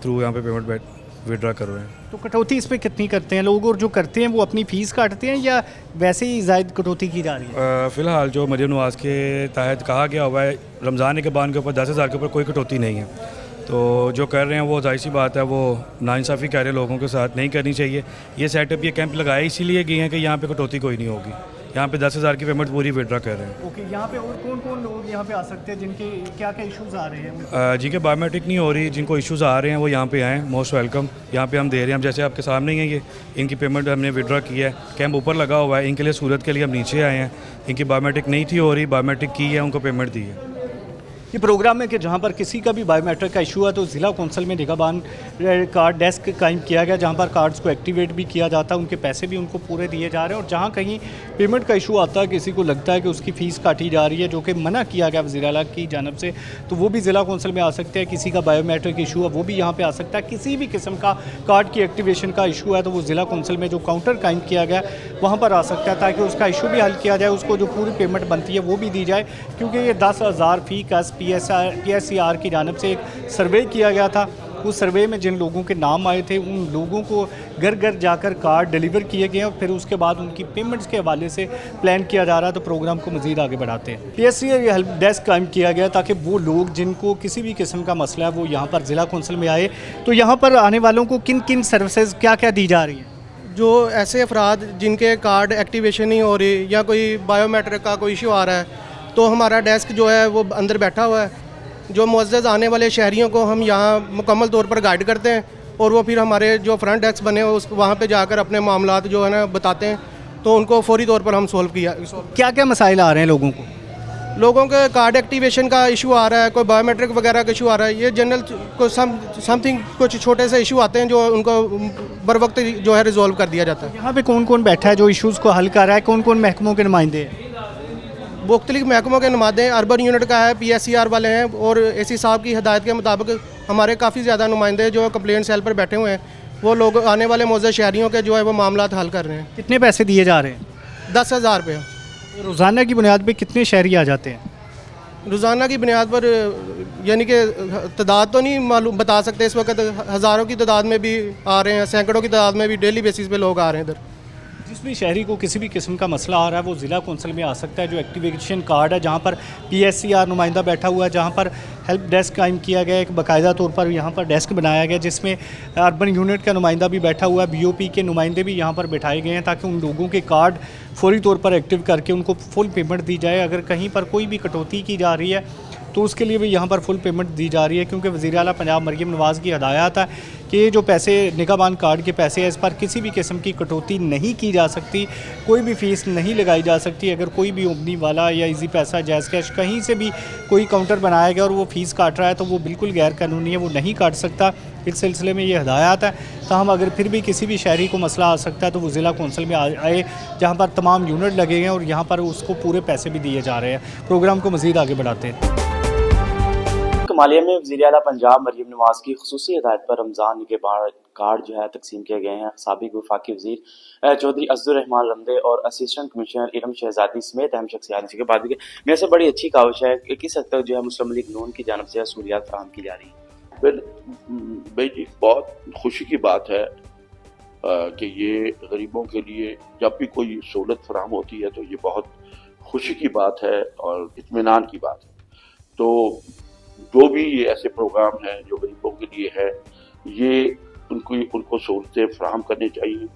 थ्रू यहाँ पे पेमेंट विड्रा करवाएं। तो कटौती इस पर कितनी करते हैं लोग, और जो करते हैं वो अपनी फ़ीस काटते हैं या वैसे ही ज़ायद कटौती की जा रही है? फ़िलहाल जो मरीम नवाज़ के तहत कहा गया हुआ है, रमज़ान के बान के ऊपर 10,000 के ऊपर कोई कटौती नहीं है। तो जो कर रहे हैं वो जाहिर सी बात है, वो नाइंसाफ़ी कर रहे हैं लोगों के साथ, नहीं करनी चाहिए। ये सेटअप, ये कैंप लगाए इसीलिए गए हैं कि यहाँ पे कटौती कोई नहीं होगी। यहाँ पे 10,000 की पेमेंट पूरी विड्रा कर रहे हैं। ओके, यहाँ पे और कौन कौन लोग यहाँ पे आ सकते हैं जिनके क्या क्या इश्यूज़ आ रहे हैं? जिनके बायोमेट्रिक नहीं हो रही, जिनको इश्यूज़ आ रहे हैं, वो यहाँ पे आएँ, मोस्ट वेलकम। यहाँ पे हम दे रहे हैं, हम जैसे आपके सामने ही हैं, ये इनकी पेमेंट हमने विड्रा की है। कैंप ऊपर लगा हुआ है, इनके लिए सूरत के लिए हम नीचे आए हैं। इनकी बायोमेट्रिक नहीं थी हो रही, बायोमेट्रिक की है, उनको पेमेंट दी है। ये प्रोग्राम है कि जहाँ पर किसी का भी बायोमेट्रिक का इशू है तो ज़िला कौंसल में निगाहबान कार्ड डेस्क कायम किया गया, जहाँ पर कार्ड्स को एक्टिवेट भी किया जाता है, उनके पैसे भी उनको पूरे दिए जा रहे हैं। और जहाँ कहीं पेमेंट का इशू आता है, किसी को लगता है कि उसकी फ़ीस काटी जा रही है, जो कि मना किया गया वज़ीर आला की जानब से, तो वो भी ज़िला कौंसल में आ सकते हैं। किसी का बायोमेट्रिक इशू है वो भी यहाँ पर आ सकता है। किसी भी किस्म का कार्ड की एक्टिवेशन का इशू है तो वो ज़िला कौंसल में जो काउंटर कायम किया गया वहाँ पर आ सकता है, ताकि उसका इशू भी हल किया जाए, उसको जो पूरी पेमेंट बनती है वो भी दी जाए। क्योंकि ये 10,000 फ़ी का PSCR की जानब से एक सर्वे किया गया था। उस सर्वे में जिन लोगों के नाम आए थे उन लोगों को घर घर जाकर कार्ड डिलीवर किए गए और फिर उसके बाद उनकी पेमेंट्स के हवाले से प्लान किया जा रहा है। तो प्रोग्राम को मज़ीद आगे बढ़ाते हैं। PSCR हेल्प डेस्क कायम किया गया ताकि वो लोग जिनको किसी भी किस्म का मसला है वो यहाँ पर ज़िला कौंसल में आए। तो यहाँ पर आने वालों को किन किन सर्विसेज क्या क्या दी जा रही हैं? जो ऐसे अफराद जिनके कार्ड एक्टिवेशन नहीं हो रही या कोई बायोमेट्रिक का कोई इशू आ रहा है, तो हमारा डेस्क जो है वो अंदर बैठा हुआ है। जो मुअज़्ज़ज़ आने वाले शहरियों को हम यहाँ मुकम्मल तौर पर गाइड करते हैं और वो फिर हमारे जो फ्रंट डेस्क बने हुए उस वहाँ पे जाकर अपने मामलात जो है ना बताते हैं, तो उनको फौरी तौर पर हम सोल्व किया। क्या क्या मसाइल आ रहे हैं लोगों को? लोगों के कार्ड एक्टिवेशन का इशू आ रहा है, कोई बायोमेट्रिक वगैरह का इशू आ रहा है। ये जनरल को समथिंग कुछ छोटे से इशू आते हैं जो उनको बर वक्त जो है रिजॉल्व कर दिया जाता है। यहाँ पे कौन कौन बैठा है जो इशूज़ को हल कर रहा है? कौन कौन महकमों के नुमाइंदे हैं? मुख्तलिफ महकमों के नुमाइंदे, अर्बन यूनिट का है, PSCR वाले हैं, और AC साहब की हिदायत के मुताबिक हमारे काफ़ी ज़्यादा नुमाइंदे जो कंप्लेंट सेल पर बैठे हुए हैं, वो लोग आने वाले मुअज़्ज़ज़ शहरियों के जो है वो मामलात हल कर रहे हैं। कितने पैसे दिए जा रहे हैं? 10,000 रुपये। रोज़ाना की बुनियाद पर कितने शहरी आ जाते हैं? रोज़ाना की बुनियाद पर यानी कि तादाद तो नहीं मालूम बता सकते इस वक्त, हज़ारों की तादाद में भी आ रहे हैं, सैकड़ों की तादाद में भी डेली बेसिस पे लोग आ रहे हैं इधर। जिस भी शहरी को किसी भी किस्म का मसला आ रहा है वो ज़िला कौंसल में आ सकता है। जो एक्टिवेशन कार्ड है, जहाँ पर PSCR नुमाइंदा बैठा हुआ है, जहाँ पर हेल्प डेस्क कायम किया गया, एक बाकायदा तौर पर यहाँ पर डेस्क बनाया गया जिसमें अर्बन यूनिट का नुमाइंदा भी बैठा हुआ है, BOP के नुमाइंदे भी यहाँ पर बैठाए गए हैं, ताकि उन लोगों के कार्ड फौरी तौर पर एक्टिव करके उनको फुल पेमेंट दी जाए। अगर कहीं पर कोई भी कटौती की जा रही है तो उसके लिए भी यहाँ पर फुल पेमेंट दी जा रही है, क्योंकि वज़ीर आला पंजाब मरीम नवाज़ की हदायत है कि जो पैसे निगाहबान कार्ड के पैसे हैं इस पर किसी भी किस्म की कटौती नहीं की जा सकती, कोई भी फ़ीस नहीं लगाई जा सकती। अगर कोई भी ओमनी वाला या इजी पैसा, जैज़ कैश कहीं से भी कोई काउंटर बनाया गया और वो फ़ीस काट रहा है तो वो बिल्कुल गैर कानूनी है, वो नहीं काट सकता। इस सिलसिले में ये हदायत है। ताहम अगर फिर भी किसी भी शहरी को मसला आ सकता है तो वो ज़िला कौंसल में आए, जहाँ पर तमाम यूनिट लगे हैं और यहाँ पर उसको पूरे पैसे भी दिए जा रहे हैं। प्रोग्राम को मज़ीद आगे बढ़ाते हैं। मालिया में वज़ीर आला पंजाब मरीम नवाज़ की खुसूसी हिदायत पर रमज़ान के बाद कार्ड जो है तकसीम किए गए हैं। साबिक वफाकी वज़ीर चौधरी अज़्ज़ुर्रहमान रमदे और असिस्टेंट कमिश्नर इरम शहजादी समेत अहम शख्सियात के बाद में से बड़ी अच्छी काविश है कि किस हद तक जो है मुस्लिम लीग नून की जानब से सहूलियात फराहम की जा रही है। फिर भाई जी बहुत खुशी की बात है कि ये गरीबों के लिए जब भी कोई सहूलत फराहम होती है तो ये बहुत खुशी की बात है और इत्मीनान की बात है। तो जो भी ये ऐसे प्रोग्राम हैं जो गरीबों के लिए है, ये उनको सहूलतें फराहम करनी चाहिए,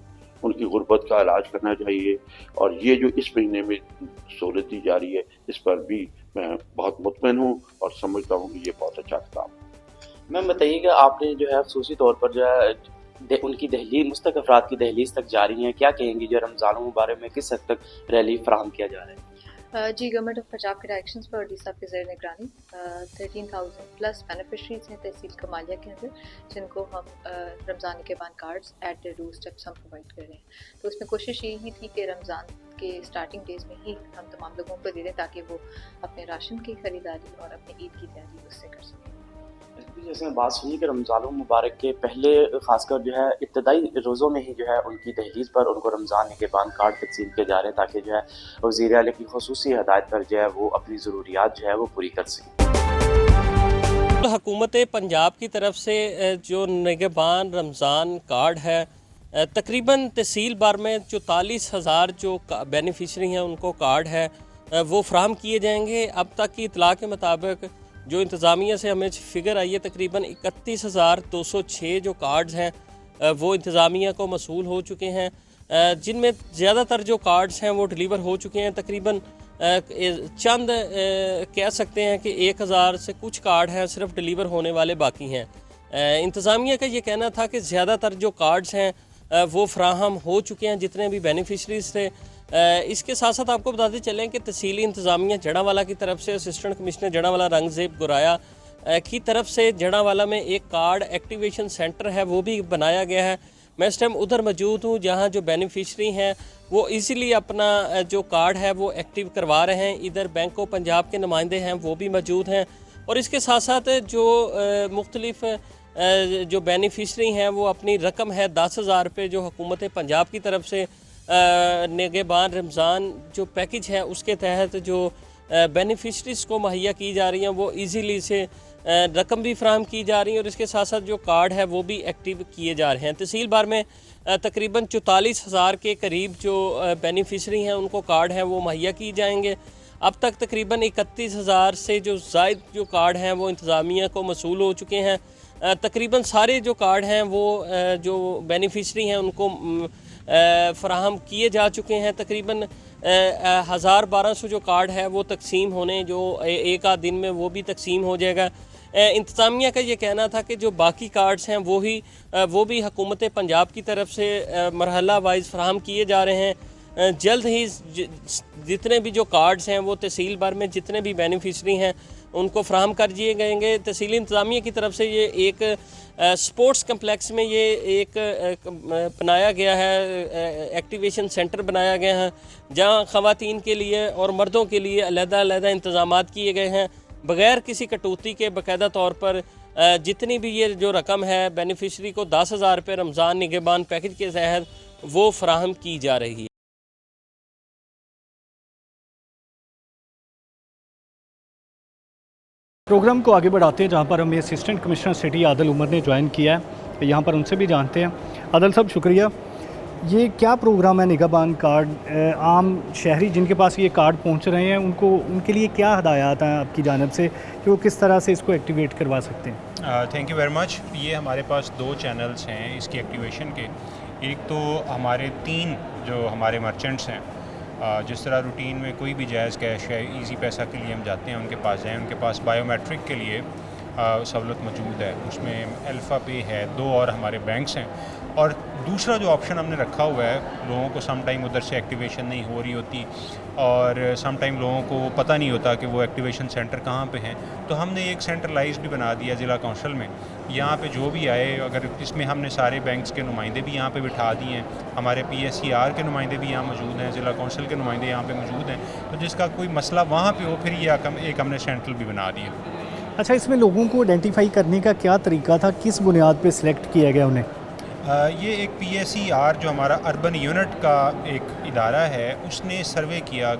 उनकी गुर्बत का इलाज करना चाहिए। और ये जो इस महीने में सहूलत दी जा रही है इस पर भी मैं बहुत मुतमईन हूँ और समझता हूँ कि ये बहुत अच्छा काम है। मैम बताइएगा, आपने जो है खसूसी तौर पर जो है उनकी दहलीज मुस्तक अफराद की दहलीज तक जारी हैं, क्या कहेंगी जो रमज़ान मुबारक में किस हद तक रैली फराहम किया जा रहा है? जी, गवर्नमेंट ऑफ पंजाब के डायरेक्शंस पर डी साहब के ज़ेर निगरानी 13,000 प्लस बेनिफिशरीज हैं तहसील कमालिया के अंदर, जिनको हम रमज़ान के बाद cards at the door steps हम प्रोवाइड कर रहे हैं। तो इसमें कोशिश यही थी कि रमज़ान के स्टार्टिंग डेज में ही हम तमाम लोगों को दे दें ताकि वो अपने राशन की ख़रीदारी और अपनी ईद की तैयारी उससे कर सकें। जैसे बात सुनी कि रमज़ान मुबारक के पहले खासकर जो है इब्तदाई रोज़ों में ही जो है उनकी दहलीज पर उनको रमज़ान के बाद कार्ड तकसीम किए जा रहे हैं ताकि जो है वज़ीर आला की खुसूसी हदायत पर जो है वो अपनी ज़रूरियात जो है वो पूरी कर सकें। हुकूमत पंजाब की तरफ से जो निगहबान रमज़ान कार्ड है तकरीबन तहसील भर में 44,000 जो बेनिफिशरी हैं उनको कार्ड है वो फ्राहम किए जाएंगे। अब तक की इतला के मुताबिक जो इंतज़ामिया से हमें फिगर आई है तकरीबन 31,206 जो कार्ड्स हैं वो इंतज़ामिया को मसूल हो चुके हैं, जिनमें ज़्यादातर जो कार्ड्स हैं वो डिलीवर हो चुके हैं। तकरीबन चंद कह सकते हैं कि 1,000 से कुछ कार्ड हैं सिर्फ डिलीवर होने वाले बाकी हैं। इंतज़ामिया का ये कहना था कि ज़्यादातर जो कार्ड्स हैं वो फ्राहम हो चुके हैं जितने भी बेनिफिशरीज थे। इसके साथ साथ आपको बताते चलें कि तहसीली इंतज़ामिया जड़ावाला की तरफ से असिस्टेंट कमिश्नर जड़ावाला रंगज़ेब गुराया की तरफ से जड़ावाला में एक कार्ड एक्टिवेशन सेंटर है वो भी बनाया गया है। मैं इस टाइम उधर मौजूद हूँ जहाँ जो बेनिफिशरी हैं वो इजीली अपना जो कार्ड है वो एक्टिव करवा रहे हैं। इधर बैंक ऑफ पंजाब के नुमाइंदे हैं वो भी मौजूद हैं और इसके साथ साथ जो मुख्तलिफ जो बेनिफिशरी हैं वो अपनी रकम है 10,000 रुपये जो हुकूमत पंजाब की तरफ से निगहबान रमज़ान जो पैकेज है उसके तहत जो बेनिफिशरीज़ को मुहैया की जा रही हैं वो इजीली से रकम भी फ्राहम की जा रही है और इसके साथ साथ जो कार्ड है वो भी एक्टिव किए जा रहे हैं। तहसील भर में तकरीबन 44,000 के करीब जो बेनिफिशरी हैं उनको कार्ड है वो मुहैया किए जाएंगे। अब तक तकरीबन 31,000 से जो ज़ायद जो कार्ड हैं वो इंतज़ामिया को मसूल हो चुके हैं। तकरीबन सारे जो कार्ड हैं वो जो बेनिफिशरी हैं उनको फ़राहम किए जा चुके हैं। तकरीबन 1,200 जो कार्ड है वो तकसीम होने जो एक आध दिन में वो भी तकसीम हो जाएगा। इंतज़ामिया का ये कहना था कि जो बाकी कार्ड्स हैं वो भी हुकूमत पंजाब की तरफ से मरहला वाइज फ़राहम किए जा रहे हैं। जल्द ही जितने भी जो कार्ड्स हैं वो तहसील भर में जितने भी बेनिफिशरी हैं उनको फ्राहम कर दिए जाएंगे। तहसीली इंतज़ामिया की तरफ से ये एक स्पोर्ट्स कम्प्लेक्स में ये एक बनाया गया है, एक्टिवेशन सेंटर बनाया गया है जहां ख़वातीन के लिए और मर्दों के लिए अलग-अलग इंतज़ामात किए गए हैं। बग़ैर किसी कटौती के बाकायदा तौर पर जितनी भी ये जो रकम है बेनिफिशरी को 10,000 रुपये रमज़ान निगहबान पैकेज के तहत वो फ़राहम की जा रही है। प्रोग्राम को आगे बढ़ाते हैं जहाँ पर हमें assistant commissioner city Adil Umar ने ज्वाइन किया है। यहाँ पर उनसे भी जानते हैं। आदिल साहब शुक्रिया। ये क्या प्रोग्राम है निगहबान कार्ड, आम शहरी जिनके पास ये कार्ड पहुँच रहे हैं उनके लिए क्या हदायत हैं आपकी जानिब से कि वो किस तरह से इसको एक्टिवेट करवा सकते हैं? Thank you very much. ये हमारे पास 2 चैनल्स हैं इसकी एक्टिवेशन के। एक तो हमारे 3 जो हमारे मर्चेंट्स हैं, जिस तरह रूटीन में कोई भी जायज़ कैश है इजी पैसा के लिए हम जाते हैं उनके पास जाएँ, उनके पास बायोमेट्रिक के लिए सहूलत मौजूद है। उसमें अल्फ़ा पे है, 2 और हमारे बैंक्स हैं। और दूसरा जो ऑप्शन हमने रखा हुआ है, लोगों को सम टाइम उधर से एक्टिवेशन नहीं हो रही होती और सम टाइम लोगों को पता नहीं होता कि वो एक्टिवेशन सेंटर कहाँ पे हैं, तो हमने एक सेंट्रलाइज भी बना दिया ज़िला कौंसल में। यहाँ पे जो भी आए, अगर इसमें हमने सारे बैंक्स के नुमाइंदे भी यहाँ पे बिठा दिए हैं, हमारे PSCR के नुमाइंदे भी यहाँ मौजूद हैं, ज़िला कौंसल के नुमाइंदे यहाँ पे मौजूद हैं, तो जिसका कोई मसला वहाँ पे हो फिर ये एक हमने सेंट्रल भी बना दिया। अच्छा, इसमें लोगों को आइडेंटिफाई करने का क्या तरीका था, किस बुनियाद पे सिलेक्ट किया गया उन्हें? ये एक PSCR जो हमारा अर्बन यूनिट का एक इदारा है उसने सर्वे किया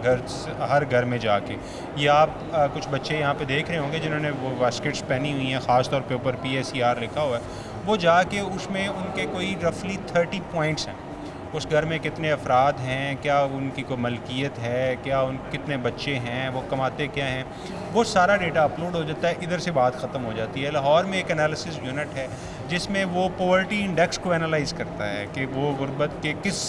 हर घर में जाके। ये आप कुछ बच्चे यहाँ पे देख रहे होंगे जिन्होंने वो बास्केट्स पहनी हुई हैं, ख़ास तौर पे ऊपर PSCR लिखा हुआ है, वो जाके उसमें उनके कोई रफली 30 पॉइंट्स हैं। उस घर में कितने अफराद हैं, क्या उनकी कोई मलकियत है, क्या कितने बच्चे हैं, वो कमाते क्या हैं, वो सारा डेटा अपलोड हो जाता है। इधर से बात ख़त्म हो जाती है। लाहौर में एक एनालिसिस यूनिट है जिसमें वो पॉवर्टी इंडेक्स को एनालाइज करता है कि वो गुर्बत के किस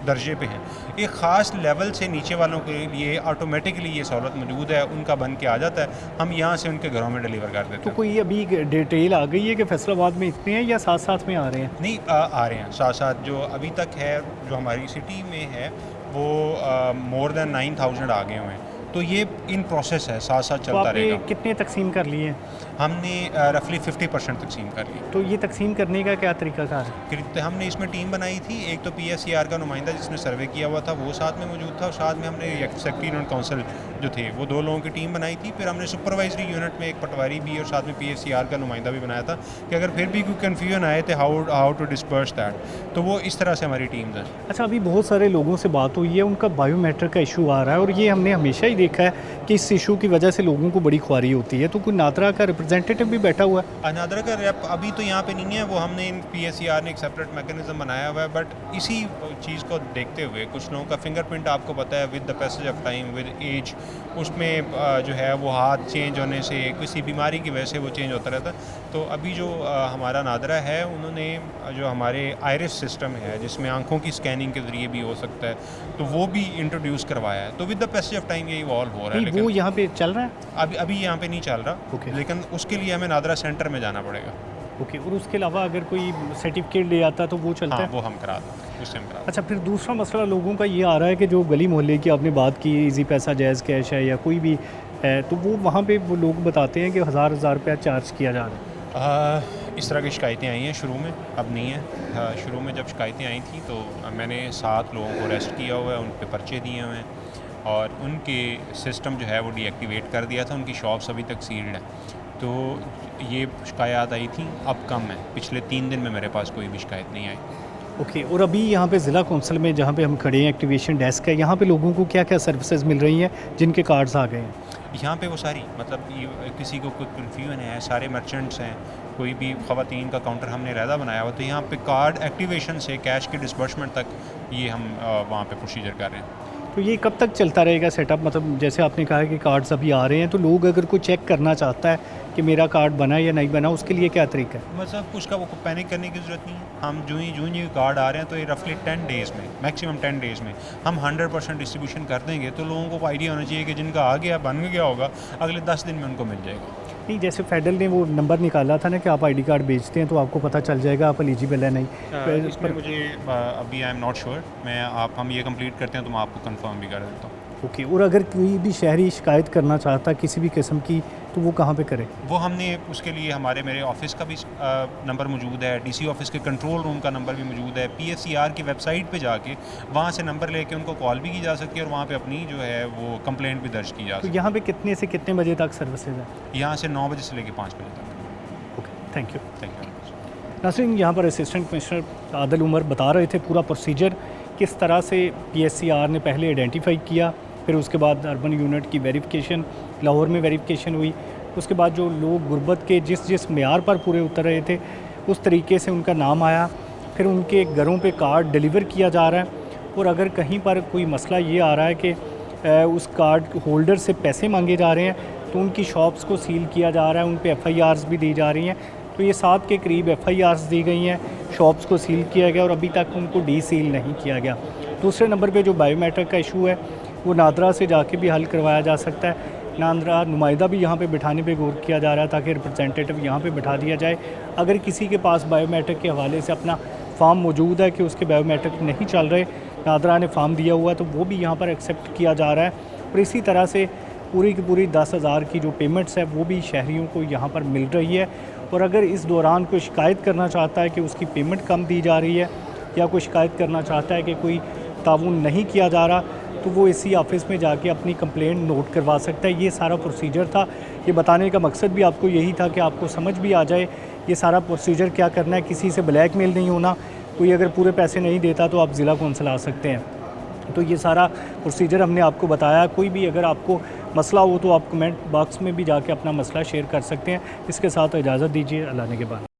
दर्जे पे हैं। एक ख़ास लेवल से नीचे वालों के लिए ऑटोमेटिकली ये सहूलत मौजूद है, उनका बन के आ जाता है, हम यहाँ से उनके घरों में डिलीवर कर देते हैं। तो कोई अभी डिटेल आ गई है कि फैसलाबाद में इतने हैं या साथ साथ में आ रहे हैं? नहीं, आ रहे हैं साथ साथ। जो अभी तक है जो हमारी सिटी में है वो मोर देन 9,000 आ गए हुए हैं, तो ये इन प्रोसेस है, साथ साथ चलता रहेगा। कितने तकसीम कर लिए? हमने रफली 50% तकसीम कर ली। तो ये तकसीम करने का क्या तरीकाकार है? हमने इसमें टीम बनाई थी। एक तो PSCR का नुमाइंदा जिसने सर्वे किया हुआ था वो साथ में मौजूद था, और साथ में हमने सेक्रेटरी और काउंसिल जो थे वो 2 लोगों की टीम बनाई थी। फिर हमने सुपरवाइजरी यूनिट में एक पटवारी भी और साथ में PSCR का नुमाइंदा भी बनाया था कि अगर फिर भी कोई कन्फ्यूजन आए तो हाउ टू डिस्पर्स दैट, तो वो इस तरह से हमारी टीम है। अच्छा, अभी बहुत सारे लोगों से बात हुई है, उनका बायोमेट्रिक का इशू आ रहा है और ये हमने हमेशा ही देखा है कि इस इशू की वजह से लोगों को बड़ी ख्वारी होती है। तो कोई नादरा का रिप्रेजेंटेटिव भी बैठा हुआ है? नादरा का रेप अभी तो यहाँ पे नहीं है, वो हमने PSCR ने एक सेपरेट मैकेनिज्म बनाया हुआ है, बट इसी चीज़ को देखते हुए कुछ लोगों का फिंगरप्रिंट आपको पता है with the passage of time with age उसमें जो है वो हाथ चेंज होने से किसी बीमारी की वजह से वो चेंज होता रहता है। तो अभी जो हमारा नादरा है उन्होंने जो हमारे आयरिस सिस्टम है जिसमें आंखों की स्कैनिंग के ज़रिए भी हो सकता है, तो वो भी इंट्रोड्यूस करवाया है। तो with the passage of time ये इवॉल्व हो रहा है। नहीं, वो यहाँ पे चल रहा है अभी यहाँ पे नहीं चल रहा, लेकिन उसके लिए हमें नादरा सेंटर में जाना पड़ेगा। ओके, और उसके अलावा अगर कोई सर्टिफिकेट ले आता तो वो चलता है? वो हम करा दें, उससे हम करा। अच्छा, फिर दूसरा मसला लोगों का ये आ रहा है कि जो गली मोहल्ले की आपने बात की, इजी पैसा जायज़ कैश है या कोई भी है, तो वो वहाँ पे वो लोग बताते हैं कि हज़ार रुपया चार्ज किया जा रहा है। इस तरह की शिकायतें आई हैं शुरू में, अब नहीं है। शुरू में जब शिकायतें आई थी तो मैंने 7 लोगों को अरेस्ट किया हुआ है, उन पे पर्चे दिए हुए हैं और उनके सिस्टम जो है वो डीएक्टिवेट कर दिया था। उनकी शॉप्स अभी तक सील्ड है। तो ये शिकायत आई थी, अब कम है। पिछले 3 दिन में मेरे पास कोई भी शिकायत नहीं आई। ओके, और अभी यहाँ पे ज़िला कौंसिल में जहाँ पे हम खड़े हैं, एक्टिवेशन डेस्क है, यहाँ पे लोगों को क्या क्या सर्विसेज मिल रही हैं जिनके कार्ड्स आ गए हैं? यहाँ पे वो सारी मतलब किसी को कोई कन्फ्यूजन है, सारे मर्चेंट्स हैं, कोई भी ख़वातीन का काउंटर हमने रहता बनाया हुआ, तो यहाँ पे कार्ड एक्टिवेशन से कैश के डिस्बर्समेंट तक ये हम वहाँ पे प्रोसीजर कर रहे हैं। तो ये कब तक चलता रहेगा सेटअप? मतलब जैसे आपने कहा कि कार्ड्स अभी आ रहे हैं, तो लोग अगर कोई चेक करना चाहता है कि मेरा कार्ड बना या नहीं बना, उसके लिए क्या तरीका है? मतलब उसका वो पैनिक करने की ज़रूरत नहीं है। हम जो ही कार्ड आ रहे हैं तो ये रफली 10 डेज़ में, मैक्सिमम 10 डेज़ में हम 100% डिस्ट्रीब्यूशन कर देंगे। तो लोगों को आइडिया होना चाहिए कि जिनका आ गया बन गया होगा, अगले 10 दिन में उनको मिल जाएगा। नहीं, जैसे फेडरल ने वो नंबर निकाला था ना कि आप ID कार्ड बेचते हैं तो आपको पता चल जाएगा आप एलिजिबल है नहीं। इसमें मुझे अभी आई एम नॉट श्योर, हम ये कंप्लीट करते हैं तो मैं आपको कंफर्म भी कर देता हूँ। ओके, और अगर कोई भी शहरी शिकायत करना चाहता है किसी भी किस्म की, तो वो कहाँ पे करे? वो हमने उसके लिए मेरे ऑफिस का भी नंबर मौजूद है, DC ऑफिस के कंट्रोल रूम का नंबर भी मौजूद है, PSCR की वेबसाइट पे जाके वहाँ से नंबर लेके उनको कॉल भी की जा सकती है और वहाँ पे अपनी जो है वो कंप्लेंट भी दर्ज की जा सकती है। तो यहाँ पे कितने से कितने बजे तक सर्विसेज है? यहाँ से 9 बजे से लेकर 5 बजे तक। Okay, thank you. Thank you. नाज़रीन, यहाँ पर असिस्टेंट कमिश्नर आदिल उमर बता रहे थे पूरा प्रोसीजर किस तरह से PSCR ने पहले आइडेंटिफाई किया, फिर उसके बाद अर्बन यूनिट की वेरिफिकेशन, लाहौर में वेरिफिकेशन हुई, उसके बाद जो लोग गुर्बत के जिस मेयार पर पूरे उतर रहे थे उस तरीके से उनका नाम आया, फिर उनके घरों पे कार्ड डिलीवर किया जा रहा है। और अगर कहीं पर कोई मसला ये आ रहा है कि उस कार्ड होल्डर से पैसे मांगे जा रहे हैं तो उनकी शॉप्स को सील किया जा रहा है, उन पे FIRs भी दी जा रही हैं। तो ये 7 के करीब FIRs दी गई हैं, शॉप्स को सील किया गया और अभी तक उनको डीसील नहीं किया गया। दूसरे नंबर पे जो बायोमेट्रिक का इशू है वो नादरा से जाके भी हल करवाया जा सकता है। नादरा नुमाइंदा भी यहाँ पे बिठाने पे गौर किया जा रहा है ताकि रिप्रेजेंटेटिव यहाँ पे बिठा दिया जाए। अगर किसी के पास बायोमेट्रिक के हवाले से अपना फॉर्म मौजूद है कि उसके बायोमेट्रिक नहीं चल रहे, नादरा ने फॉर्म दिया हुआ है, तो वो भी यहाँ पर एक्सेप्ट किया जा रहा है। और इसी तरह से पूरी की पूरी 10,000 की जो पेमेंट्स है वो भी शहरियों को यहाँ पर मिल रही है। और अगर इस दौरान कोई शिकायत करना चाहता है कि उसकी पेमेंट कम दी जा रही है या कोई शिकायत करना चाहता है कि कोई ताउन नहीं किया जा रहा, तो वो इसी ऑफिस में जाके अपनी कंप्लेंट नोट करवा सकता है। ये सारा प्रोसीजर था। ये बताने का मकसद भी आपको यही था कि आपको समझ भी आ जाए ये सारा प्रोसीजर क्या करना है। किसी से ब्लैकमेल नहीं होना, कोई अगर पूरे पैसे नहीं देता तो आप ज़िला कौंसिल आ सकते हैं। तो ये सारा प्रोसीजर हमने आपको बताया। कोई भी अगर आपको मसला हो तो आप कमेंट बॉक्स में भी जाके अपना मसला शेयर कर सकते हैं। इसके साथ इजाज़त दीजिए, अल्लाह ने के बाद।